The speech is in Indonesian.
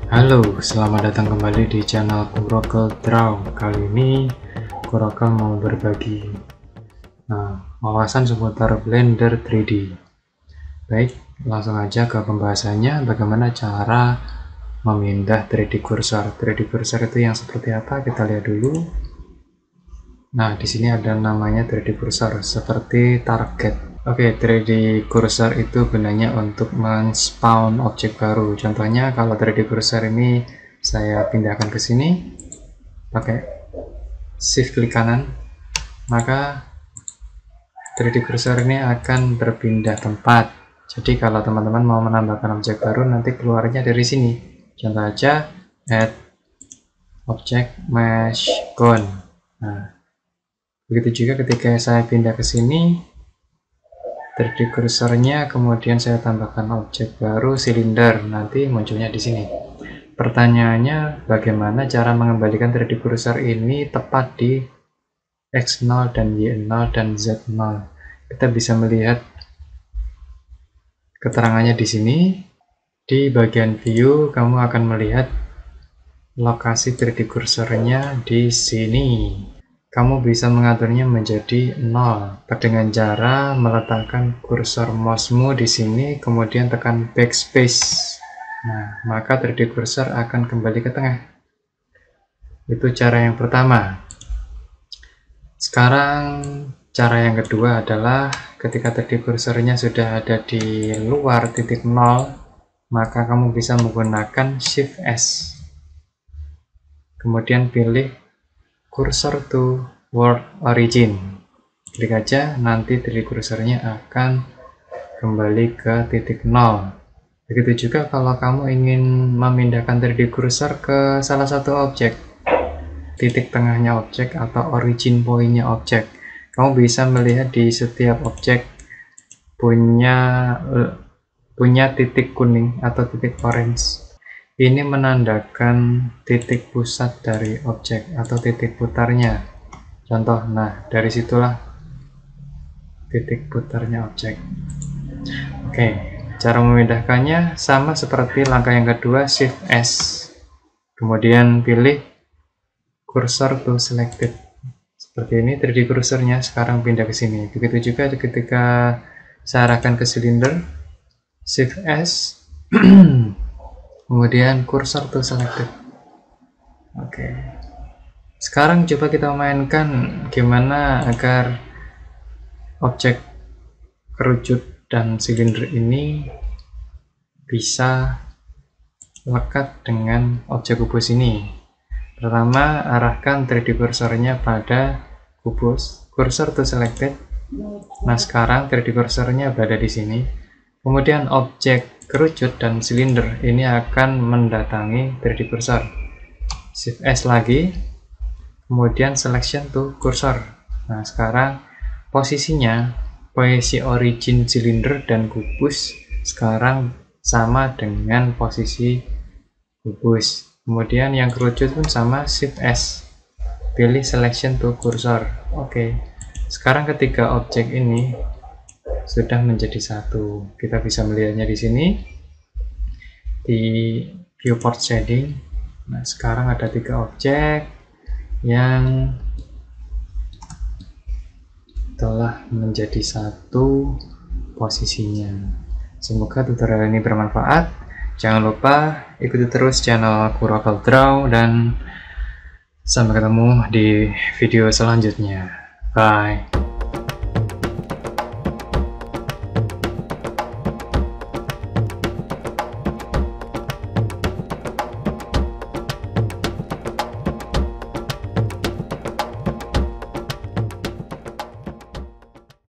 Halo, selamat datang kembali di channel Kurokel Draw. Kali ini Kurokel mau berbagi wawasan seputar Blender 3D. Baik, langsung aja ke pembahasannya. Bagaimana cara memindah 3D cursor. 3D cursor itu yang seperti apa? Kita lihat dulu. Nah, di sini ada namanya 3D cursor seperti target. Oke, 3D cursor itu gunanya untuk men-spawn objek baru. Contohnya kalau 3D cursor ini saya pindahkan ke sini pakai shift klik kanan, maka 3D cursor ini akan berpindah tempat. Jadi kalau teman-teman mau menambahkan objek baru, nanti keluarnya dari sini. Contoh aja add object mesh gone. Nah, begitu juga ketika saya pindah ke sini, 3D cursornya kemudian saya tambahkan objek baru silinder, nanti munculnya di sini. Pertanyaannya, bagaimana cara mengembalikan 3D cursor ini tepat di X0 dan Y0 dan Z0? Kita bisa melihat keterangannya di sini. Di bagian view, kamu akan melihat lokasi 3D cursornya di sini. Kamu bisa mengaturnya menjadi 0 dengan cara meletakkan kursor mousemu di sini, kemudian tekan backspace. Nah, maka 3D cursor akan kembali ke tengah. Itu cara yang pertama. Sekarang cara yang kedua adalah ketika 3D cursornya sudah ada di luar titik 0, maka kamu bisa menggunakan Shift S. Kemudian pilih cursor to world origin. Klik aja, nanti 3D cursornya akan kembali ke titik 0. Begitu juga kalau kamu ingin memindahkan 3D cursor ke salah satu objek, titik tengahnya objek atau origin point-nya objek. Kamu bisa melihat di setiap objek punya titik kuning atau titik orange. Ini menandakan titik pusat dari objek atau titik putarnya. Contoh, nah dari situlah titik putarnya objek. Oke, cara memindahkannya sama seperti langkah yang kedua, Shift S. Kemudian pilih cursor to selected. Seperti ini 3D cursornya sekarang pindah ke sini. Begitu juga ketika saya arahkan ke silinder, Shift S. Kemudian cursor to selected. Oke. Sekarang coba kita mainkan gimana agar objek kerucut dan silinder ini bisa lekat dengan objek kubus ini. Pertama, arahkan 3D cursornya pada kubus, cursor to selected. Nah, sekarang 3D cursornya berada di sini. Kemudian objek kerucut dan silinder ini akan mendatangi 3D cursor. Shift S lagi, kemudian selection to cursor. Nah, sekarang posisinya, posisi origin silinder dan kubus sekarang sama dengan posisi kubus. Kemudian yang kerucut pun sama, Shift S, pilih selection to cursor. Oke. Sekarang ketika objek ini sudah menjadi satu, kita bisa melihatnya di sini di viewport shading. Nah, sekarang ada 3 objek yang telah menjadi satu posisinya. Semoga tutorial ini bermanfaat. Jangan lupa ikuti terus channel Kurokel Draw dan sampai ketemu di video selanjutnya. Bye.